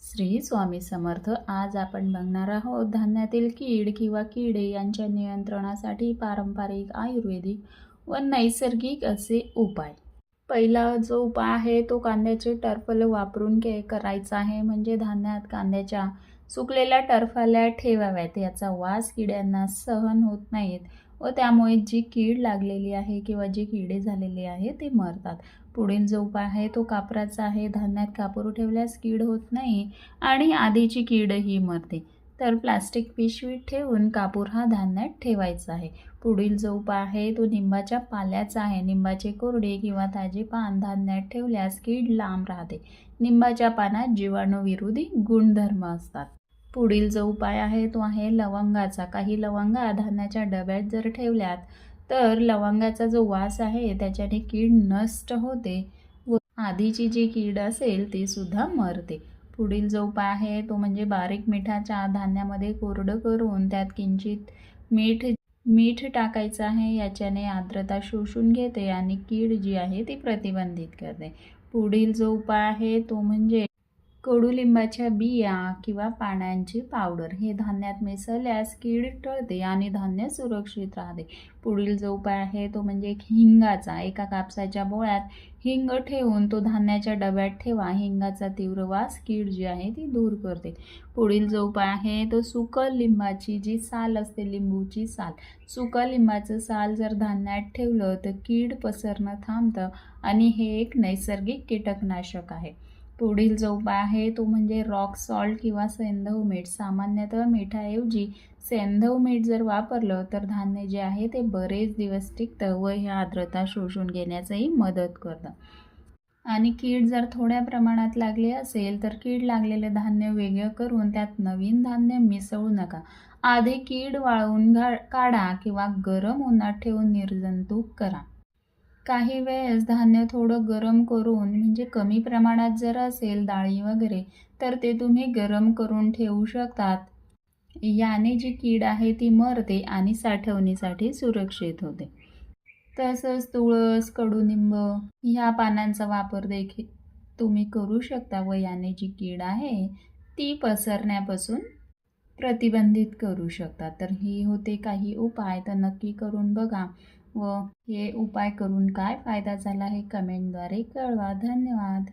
श्री स्वामी समर्थ. आज आपण बघणार आहोत धान्यातील कीड किंवा किडे यांच्या नियंत्रणासाठी पारंपरिक, आयुर्वेदिक व नैसर्गिक असे उपाय. पहिला जो उपाय आहे तो कांद्याचे टरफल वापरून करायचा आहे. म्हणजे धान्यात कांद्याच्या सुकलेल्या टरफल्या ठेवाव्यात. याचा वास किड्यांना सहन होत नाहीत व त्यामुळे जी कीड लागलेली आहे किंवा जे किडे झालेले आहे ते मरतात. पुढील जो उपाय आहे तो कापराचा आहे. धान्यात कापूर ठेवल्यास कीड होत नाही आणि आधीची कीडही मरते. तर प्लास्टिक पिशवीत ठेवून कापूर हा धान्यात ठेवायचा आहे. पुढील जो उपाय आहे तो निंबाच्या पाल्याचा आहे. निंबाचे कोरडे किंवा ताजे पान धान्यात ठेवल्यास कीड लांब राहते. निंबाच्या पानात जीवाणूविरोधी गुणधर्म असतात. पुढील जो उपाय आहे तो आहे लवंगाचा. काही लवंगा धान्याच्या डब्यात जर ठेवल्यात तर लवंगाचा जो वास आहे त्याच्याने कीड नष्ट होते व आधीची जी कीड असेल ती सुद्धा मरते. पुढील जो उपाय आहे तो म्हणजे बारीक मिठाच्या धान्यामध्ये कोरडं करून त्यात किंचित मीठ टाकायचं आहे. याच्याने आर्द्रता शोषून घेते आणि कीड जी आहे ती प्रतिबंधित करते. पुढील जो उपाय आहे तो म्हणजे कडुलिंबाच्या बिया किंवा पानांची पावडर. हे धान्यात मिसळल्यास कीड टळते आणि धान्य सुरक्षित राहते. पुढील जो उपाय आहे तो म्हणजे हिंगाचा. एका कापसाच्या बोळ्यात हिंग ठेवून तो धान्याच्या डब्यात ठेवा. हिंगाचा तीव्र वास कीड जी आहे ती दूर करते. पुढील जो उपाय आहे तो सुकं लिंबाची जी साल असते, लिंबूची साल. सुकं लिंबाचं साल जर धान्यात ठेवलं तर कीड पसरणं थांबतं आणि हे एक नैसर्गिक कीटकनाशक आहे. पुढील जो उपाय आहे तो म्हणजे रॉक सॉल्ट किंवा सेंधव मीठ. सामान्यतः मिठाऐवजी सेंधव मीठ जर वापरलं तर धान्य जे आहे ते बरेच दिवस टिकतं व हे आर्द्रता शोषून घेण्यासही मदत करतं. आणि कीड जर थोड्या प्रमाणात लागली असेल तर कीड लागलेले धान्य वेगळं करून त्यात नवीन धान्य मिसळू नका. आधी कीड वाळवून काढा किंवा गरम उन्हात ठेवून निर्जंतुक करा. काही वेळेस धान्य थोडं गरम करून म्हणजे कमी प्रमाणात जर असेल डाळी वगैरे तर ते तुम्ही गरम करून ठेवू शकतात. याने जी कीड आहे ती मरते आणि साठवणीसाठी सुरक्षित होते. तसंच तुळस, कडुनिंब ह्या पानांचा वापर देखील तुम्ही करू शकता व याने जी कीड आहे ती पसरण्यापासून प्रतिबंधित करू शकता. तर ही होते काही उपाय. तर नक्की करून बघा व हे उपाय करून काय फायदा झाला हे कमेंटद्वारे कळवा. धन्यवाद.